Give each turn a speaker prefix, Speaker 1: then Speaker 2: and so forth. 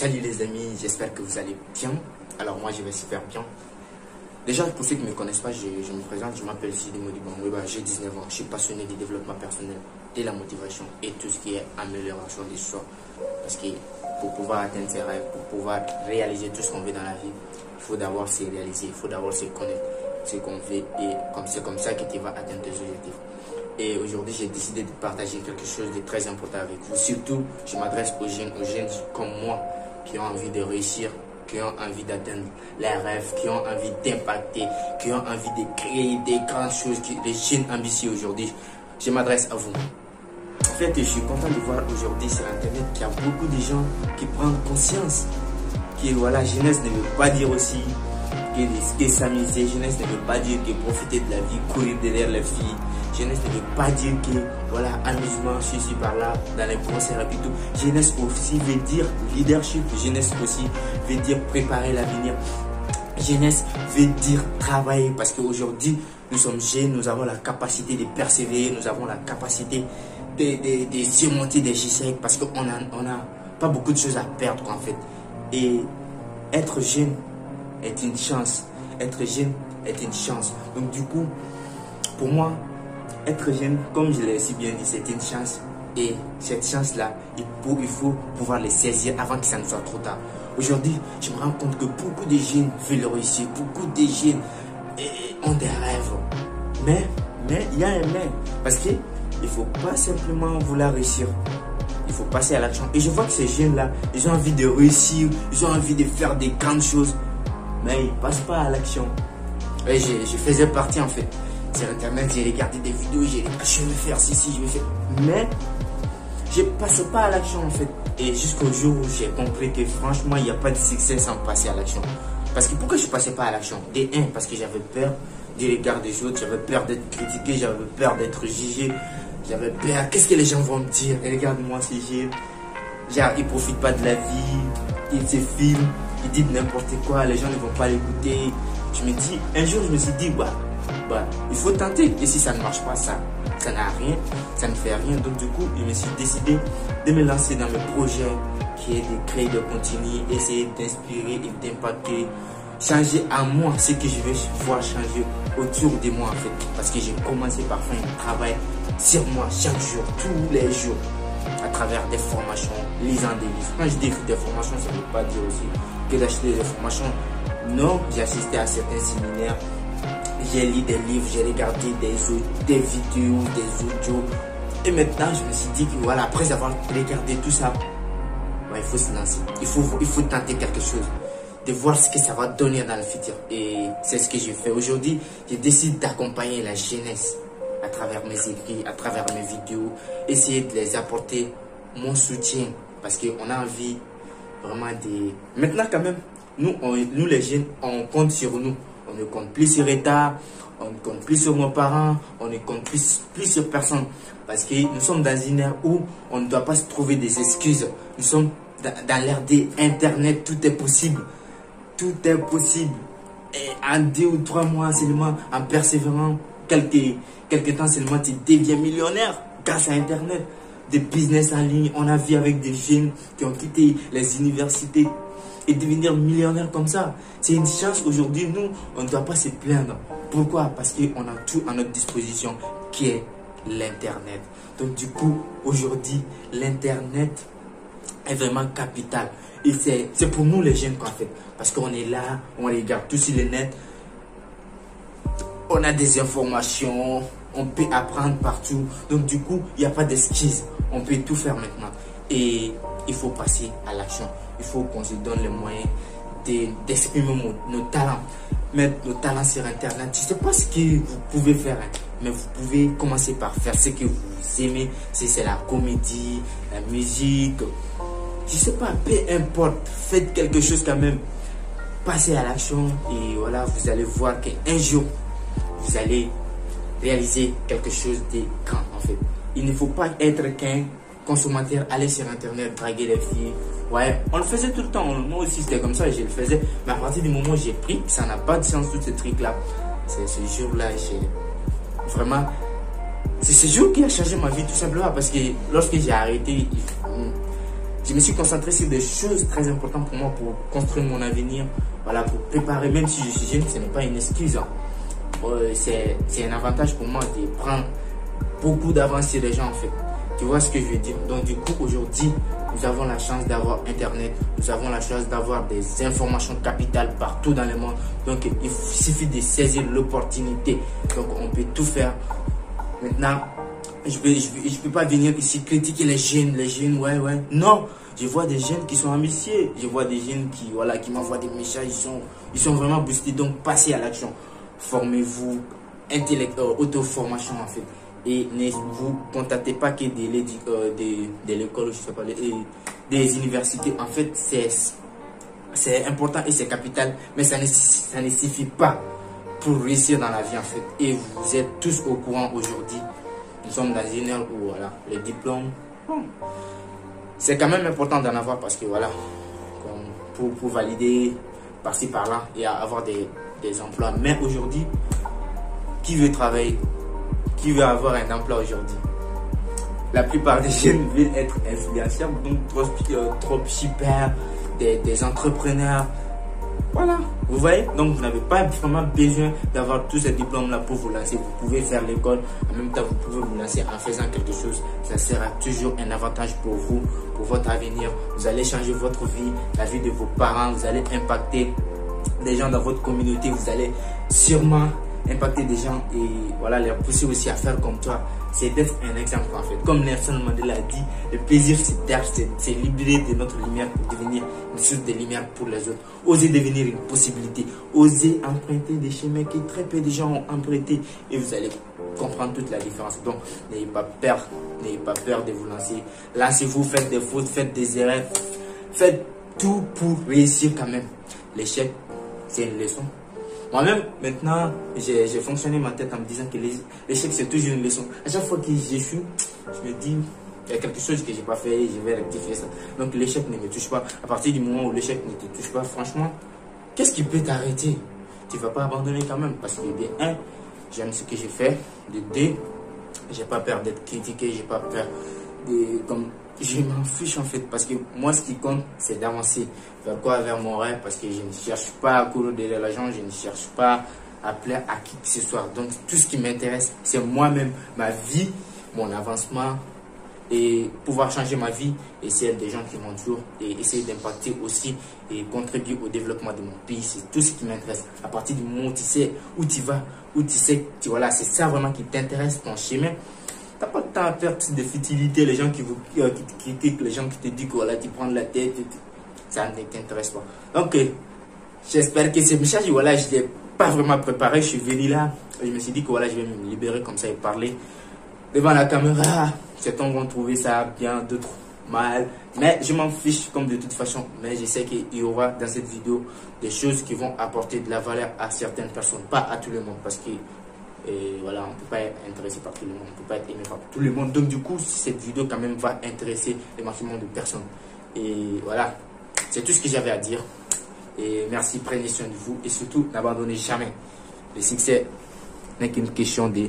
Speaker 1: Salut les amis, j'espère que vous allez bien. Alors moi je vais super bien. Déjà pour ceux qui ne me connaissent pas, je me présente, je m'appelle Sidi Modibo. J'ai 19 ans, je suis passionné du développement personnel, de la motivation et tout ce qui est amélioration des soi. Parce que pour pouvoir atteindre ses rêves, pour pouvoir réaliser tout ce qu'on veut dans la vie, il faut d'abord se réaliser, il faut d'abord se connaître ce qu'on veut et c'est comme ça que tu vas atteindre tes objectifs. Et aujourd'hui, j'ai décidé de partager quelque chose de très important avec vous. Surtout, je m'adresse aux jeunes comme moi, qui ont envie de réussir, qui ont envie d'atteindre leurs rêves, qui ont envie d'impacter, qui ont envie de créer des grandes choses, les jeunes ambitieux aujourd'hui. Je m'adresse à vous. En fait, je suis content de voir aujourd'hui sur Internet qu'il y a beaucoup de gens qui prennent conscience que voilà, jeunesse ne veut pas dire aussi que s'amuser, jeunesse ne veut pas dire que profiter de la vie, courir derrière les filles. Jeunesse ne veut pas dire que, voilà, amusement, ceci par là, dans les concerts et tout. Jeunesse aussi veut dire leadership. Jeunesse aussi veut dire préparer l'avenir. Jeunesse veut dire travailler. Parce qu'aujourd'hui, nous sommes jeunes, nous avons la capacité de persévérer, nous avons la capacité de surmonter des échecs. Parce qu'on n'a pas beaucoup de choses à perdre, en fait. Et être jeune est une chance. Être jeune est une chance. Donc, du coup, pour moi, être jeune, comme je l'ai si bien dit, c'est une chance. Et cette chance-là, il faut pouvoir les saisir avant que ça ne soit trop tard. Aujourd'hui, je me rends compte que beaucoup de jeunes veulent réussir. Beaucoup de jeunes ont des rêves. Mais il y a un mais. Parce qu'il ne faut pas simplement vouloir réussir. Il faut passer à l'action. Et je vois que ces jeunes-là, ils ont envie de réussir. Ils ont envie de faire des grandes choses. Mais ils ne passent pas à l'action. Et je faisais partie en fait. Sur Internet, j'ai regardé des vidéos, j'ai dit je vais faire ceci, je vais faire. Mais je ne passais pas à l'action en fait. Et jusqu'au jour où j'ai compris que franchement, il n'y a pas de succès sans passer à l'action. Parce que pourquoi je ne passais pas à l'action? Parce que j'avais peur du regard des autres, j'avais peur d'être critiqué, j'avais peur d'être jugé, j'avais peur. Qu'est-ce que les gens vont me dire? Et regarde-moi, c'est jeune. Genre, ils ne profitent pas de la vie, ils se filment, ils disent n'importe quoi, les gens ne vont pas l'écouter. Je me dis, un jour, je me suis dit, il faut tenter. Et si ça ne marche pas, ça n'a rien, ça ne fait rien. Donc du coup, je me suis décidé de me lancer dans mes projets qui est de créer, de continuer, essayer d'inspirer et d'impacter, changer à moi ce que je veux voir changer autour de moi en fait. Parce que j'ai commencé par faire un travail sur moi chaque jour, tous les jours, à travers des formations, lisant des livres. Quand je dis des formations, ça ne veut pas dire aussi que d'acheter des formations. Non, j'ai assisté à certains séminaires. J'ai lu des livres, j'ai regardé des vidéos, des audios. Et maintenant, je me suis dit que voilà, après avoir regardé tout ça, il faut se lancer. Il faut tenter quelque chose. De voir ce que ça va donner dans le futur. Et c'est ce que j'ai fait aujourd'hui. Je décide d'accompagner la jeunesse à travers mes écrits, à travers mes vidéos. Essayer de les apporter mon soutien. Parce qu'on a envie vraiment de... Maintenant quand même, nous les jeunes, on compte sur nous. On ne compte plus sur l'État, on ne compte plus sur nos parents, on ne compte plus sur personne. Parce que nous sommes dans une ère où on ne doit pas se trouver des excuses. Nous sommes dans l'ère d'Internet, tout est possible. Tout est possible. Et en 2 ou 3 mois seulement, en persévérant, quelques temps seulement, tu deviens millionnaire grâce à Internet. Des business en ligne, on a vu avec des jeunes qui ont quitté les universités et devenir millionnaire comme ça. C'est une chance aujourd'hui. Nous, on ne doit pas se plaindre. Pourquoi? Parce qu'on a tout à notre disposition qui est l'Internet. Donc du coup, aujourd'hui, l'Internet est vraiment capital. Et c'est pour nous les jeunes qu'en fait. Parce qu'on est là, on regarde tout sur le net. On a des informations, on peut apprendre partout. Donc du coup, il n'y a pas d'excuses. On peut tout faire maintenant. Et il faut passer à l'action. Il faut qu'on se donne les moyens d'exprimer nos talents. Mettre nos talents sur Internet. Je ne sais pas ce que vous pouvez faire, mais vous pouvez commencer par faire ce que vous aimez. Si c'est la comédie, la musique, je ne sais pas, peu importe. Faites quelque chose quand même. Passez à l'action et voilà, vous allez voir qu'un jour, vous allez réaliser quelque chose de grand en fait. Il ne faut pas être qu'un consommateur, aller sur Internet, draguer les filles. Ouais, on le faisait tout le temps. Moi aussi, c'était comme ça, je le faisais. Mais à partir du moment où j'ai pris, ça n'a pas de sens, tout ce truc-là. C'est ce jour-là, j'ai vraiment... C'est ce jour qui a changé ma vie, tout simplement. Parce que lorsque j'ai arrêté, Je me suis concentré sur des choses très importantes pour moi, pour construire mon avenir, voilà, pour préparer, même si je suis jeune, ce n'est pas une excuse. Hein. C'est un avantage pour moi de prendre beaucoup d'avance sur les gens en fait. Tu vois ce que je veux dire? Donc du coup, aujourd'hui, nous avons la chance d'avoir Internet, nous avons la chance d'avoir des informations capitales partout dans le monde. Donc il suffit de saisir l'opportunité. Donc on peut tout faire. Maintenant, je peux pas venir ici critiquer les jeunes, ouais. Non, je vois des jeunes qui sont ambitieux. Je vois des jeunes qui m'envoient des messages, ils sont vraiment boostés. Donc passez à l'action. Formez-vous, auto-formation en fait. Et ne vous contactez pas que de l'école, je sais pas, des universités. En fait, c'est important et c'est capital, mais ça ne suffit pas pour réussir dans la vie en fait. Et vous êtes tous au courant aujourd'hui. Nous sommes dans une ère où voilà, les diplômes, c'est quand même important d'en avoir parce que voilà, pour valider par-ci par-là et avoir des emplois. Mais aujourd'hui, qui veut travailler? Qui veut avoir un emploi aujourd'hui? La plupart des jeunes veulent être influenceurs, donc trop super, des entrepreneurs. Voilà, vous voyez? Donc vous n'avez pas vraiment besoin d'avoir tous ces diplômes-là pour vous lancer. Vous pouvez faire l'école, en même temps vous pouvez vous lancer en faisant quelque chose. Ça sera toujours un avantage pour vous, pour votre avenir. Vous allez changer votre vie, la vie de vos parents, vous allez impacter des gens dans votre communauté, vous allez sûrement impacter des gens et voilà, les pousser aussi à faire comme toi. C'est d'être un exemple en fait. Comme Nelson Mandela a dit, le plaisir c'est libérer de notre lumière pour devenir une source de lumière pour les autres. Oser devenir une possibilité. Oser emprunter des chemins que très peu de gens ont empruntés et vous allez comprendre toute la différence. Donc n'ayez pas peur de vous lancer. Lancez-vous, faites des fautes, faites des erreurs. Faites tout pour réussir quand même. L'échec, c'est une leçon. Moi-même, maintenant, j'ai fonctionné ma tête en me disant que l'échec, c'est toujours une leçon. À chaque fois que j'échoue, je me dis, il y a quelque chose que je n'ai pas fait, je vais rectifier ça. Donc l'échec ne me touche pas. À partir du moment où l'échec ne te touche pas, franchement, qu'est-ce qui peut t'arrêter? Tu ne vas pas abandonner quand même. Parce que de 1, j'aime ce que j'ai fait. De 2, j'ai pas peur d'être critiqué, j'ai pas peur je m'en fiche en fait, parce que moi ce qui compte c'est d'avancer vers quoi? Vers mon rêve, parce que je ne cherche pas à courir derrière l'argent, je ne cherche pas à plaire à qui que ce soit. Donc tout ce qui m'intéresse c'est moi-même, ma vie, mon avancement et pouvoir changer ma vie et celle des gens qui m'entourent et essayer d'impacter aussi et contribuer au développement de mon pays. C'est tout ce qui m'intéresse. À partir du moment où tu sais où tu vas, où tu sais, voilà, c'est ça vraiment qui t'intéresse, ton chemin. T'as pas de temps à perdre de futilité, les gens qui critiquent, les gens qui te disent que voilà, tu prends la tête, ça ne t'intéresse pas. Donc, j'espère que ce message, voilà, je ne l'ai pas vraiment préparé. Je suis venu là, je me suis dit que voilà, je vais me libérer comme ça et parler devant la caméra. Certains vont trouver ça bien, d'autres mal, mais je m'en fiche comme de toute façon. Mais je sais qu'il y aura dans cette vidéo des choses qui vont apporter de la valeur à certaines personnes, pas à tout le monde, parce que et voilà, on ne peut pas être intéressé par tout le monde, on ne peut pas être aimé par tout le monde. Donc du coup, cette vidéo quand même va intéresser le maximum de personnes. Et voilà, c'est tout ce que j'avais à dire. Et merci, prenez soin de vous et surtout n'abandonnez jamais. Le succès n'est qu'une question de